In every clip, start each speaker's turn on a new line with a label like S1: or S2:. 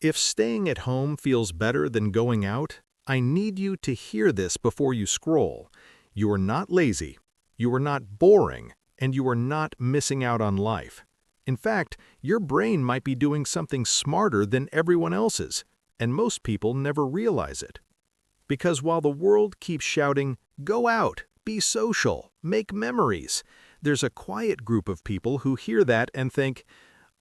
S1: If staying at home feels better than going out, I need you to hear this before you scroll. You are not lazy, you are not boring, and you are not missing out on life. In fact, your brain might be doing something smarter than everyone else's, and most people never realize it. Because while the world keeps shouting, "Go out, be social, make memories," there's a quiet group of people who hear that and think,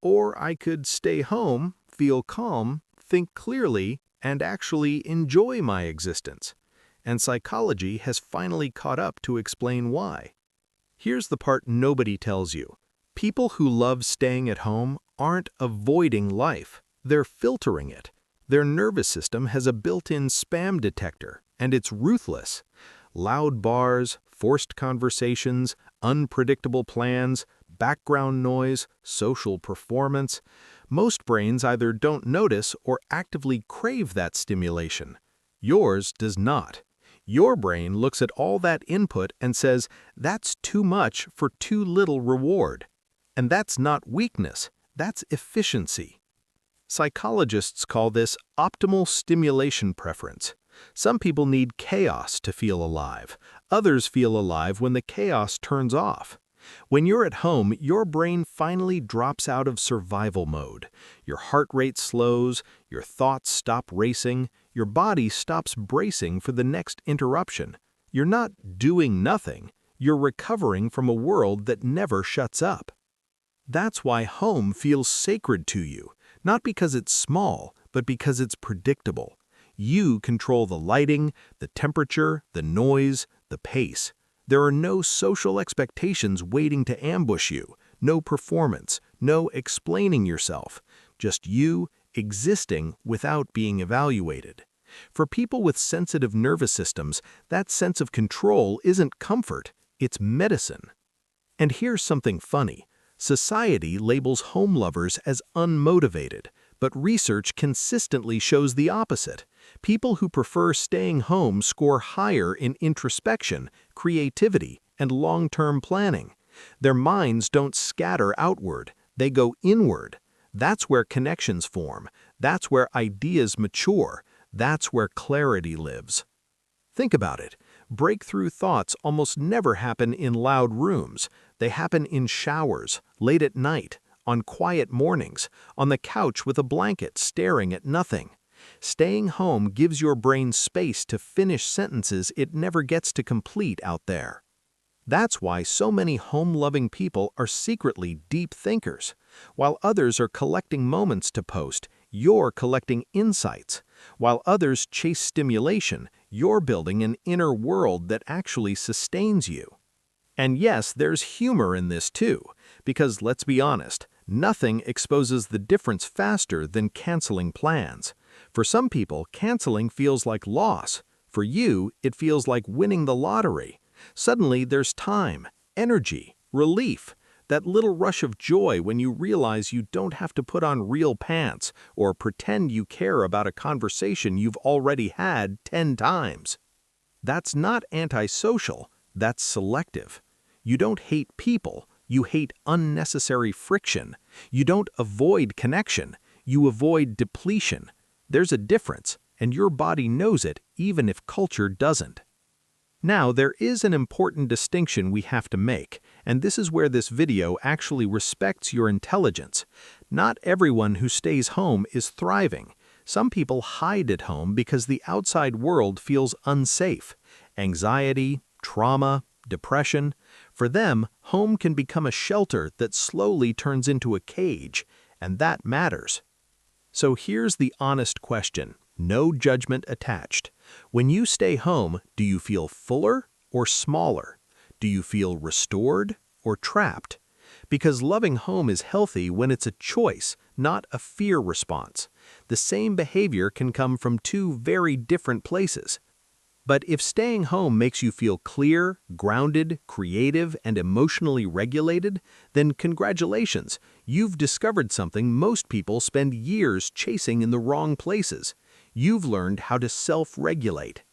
S1: or I could stay home, feel calm, think clearly, and actually enjoy my existence. And psychology has finally caught up to explain why. Here's the part nobody tells you. People who love staying at home aren't avoiding life, they're filtering it. Their nervous system has a built-in spam detector, and it's ruthless. Loud bars, forced conversations, unpredictable plans, background noise, social performance. Most brains either don't notice or actively crave that stimulation. Yours does not. Your brain looks at all that input and says, that's too much for too little reward. And that's not weakness, that's efficiency. Psychologists call this optimal stimulation preference. Some people need chaos to feel alive. Others feel alive when the chaos turns off. When you're at home, your brain finally drops out of survival mode. Your heart rate slows, your thoughts stop racing, your body stops bracing for the next interruption. You're not doing nothing, you're recovering from a world that never shuts up. That's why home feels sacred to you, not because it's small, but because it's predictable. You control the lighting, the temperature, the noise, the pace. There are no social expectations waiting to ambush you, no performance, no explaining yourself, just you existing without being evaluated. For people with sensitive nervous systems, that sense of control isn't comfort, it's medicine. And here's something funny. Society labels home lovers as unmotivated, but research consistently shows the opposite. People who prefer staying home score higher in introspection, creativity, and long-term planning. Their minds don't scatter outward, they go inward. That's where connections form, that's where ideas mature, that's where clarity lives. Think about it. Breakthrough thoughts almost never happen in loud rooms. They happen in showers, late at night, on quiet mornings, on the couch with a blanket staring at nothing. Staying home gives your brain space to finish sentences it never gets to complete out there. That's why so many home-loving people are secretly deep thinkers. While others are collecting moments to post, you're collecting insights. While others chase stimulation, you're building an inner world that actually sustains you. And yes, there's humor in this too, because let's be honest, nothing exposes the difference faster than canceling plans. For some people, canceling feels like loss. For you, it feels like winning the lottery. Suddenly, there's time, energy, relief, that little rush of joy when you realize you don't have to put on real pants or pretend you care about a conversation you've already had 10 times. That's not antisocial, that's selective. You don't hate people, you hate unnecessary friction. You don't avoid connection, you avoid depletion. There's a difference, and your body knows it even if culture doesn't. Now, there is an important distinction we have to make, and this is where this video actually respects your intelligence. Not everyone who stays home is thriving. Some people hide at home because the outside world feels unsafe. Anxiety, trauma, depression. For them, home can become a shelter that slowly turns into a cage, and that matters. So here's the honest question, no judgment attached. When you stay home, do you feel fuller or smaller? Do you feel restored or trapped? Because loving home is healthy when it's a choice, not a fear response. The same behavior can come from two very different places. But if staying home makes you feel clear, grounded, creative, and emotionally regulated, then congratulations, you've discovered something most people spend years chasing in the wrong places. You've learned how to self-regulate.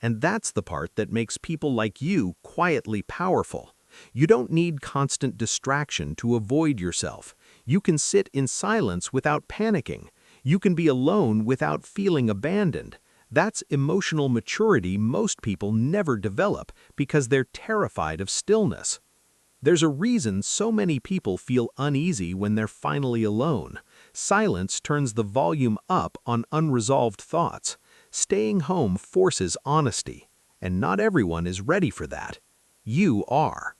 S1: And that's the part that makes people like you quietly powerful. You don't need constant distraction to avoid yourself. You can sit in silence without panicking. You can be alone without feeling abandoned. That's emotional maturity most people never develop because they're terrified of stillness. There's a reason so many people feel uneasy when they're finally alone. Silence turns the volume up on unresolved thoughts. Staying home forces honesty, and not everyone is ready for that. You are.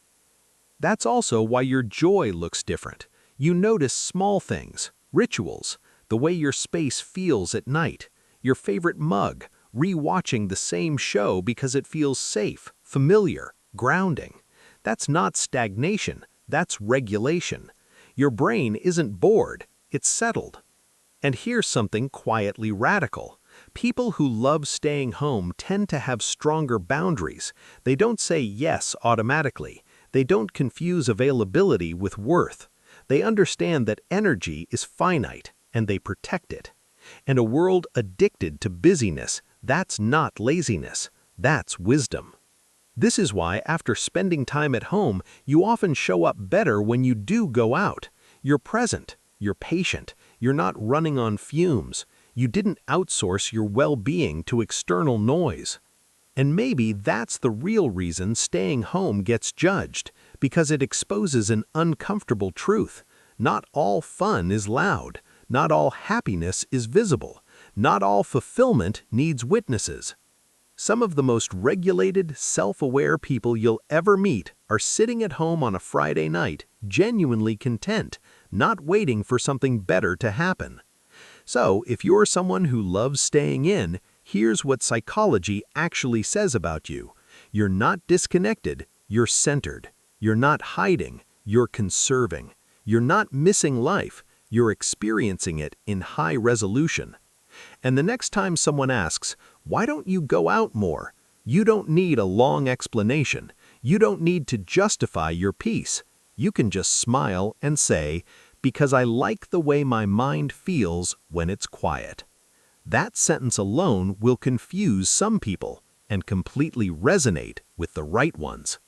S1: That's also why your joy looks different. You notice small things, rituals, the way your space feels at night, your favorite mug, re-watching the same show because it feels safe, familiar, grounding. That's not stagnation, that's regulation. Your brain isn't bored, it's settled. And here's something quietly radical. People who love staying home tend to have stronger boundaries. They don't say yes automatically. They don't confuse availability with worth. They understand that energy is finite, and they protect it. And a world addicted to busyness, that's not laziness, that's wisdom. This is why, after spending time at home, you often show up better when you do go out. You're present, you're patient, you're not running on fumes. You didn't outsource your well-being to external noise. And maybe that's the real reason staying home gets judged, because it exposes an uncomfortable truth. Not all fun is loud. Not all happiness is visible. Not all fulfillment needs witnesses. Some of the most regulated, self-aware people you'll ever meet are sitting at home on a Friday night, genuinely content, not waiting for something better to happen. So, if you're someone who loves staying in, here's what psychology actually says about you. You're not disconnected, you're centered. You're not hiding, you're conserving. You're not missing life, you're experiencing it in high resolution. And the next time someone asks, "Why don't you go out more?" you don't need a long explanation. You don't need to justify your peace. You can just smile and say, "Because I like the way my mind feels when it's quiet." That sentence alone will confuse some people and completely resonate with the right ones.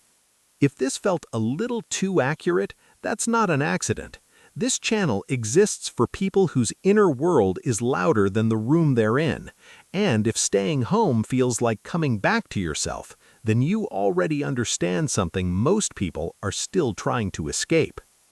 S1: If this felt a little too accurate, that's not an accident. This channel exists for people whose inner world is louder than the room they're in. And if staying home feels like coming back to yourself, then you already understand something most people are still trying to escape.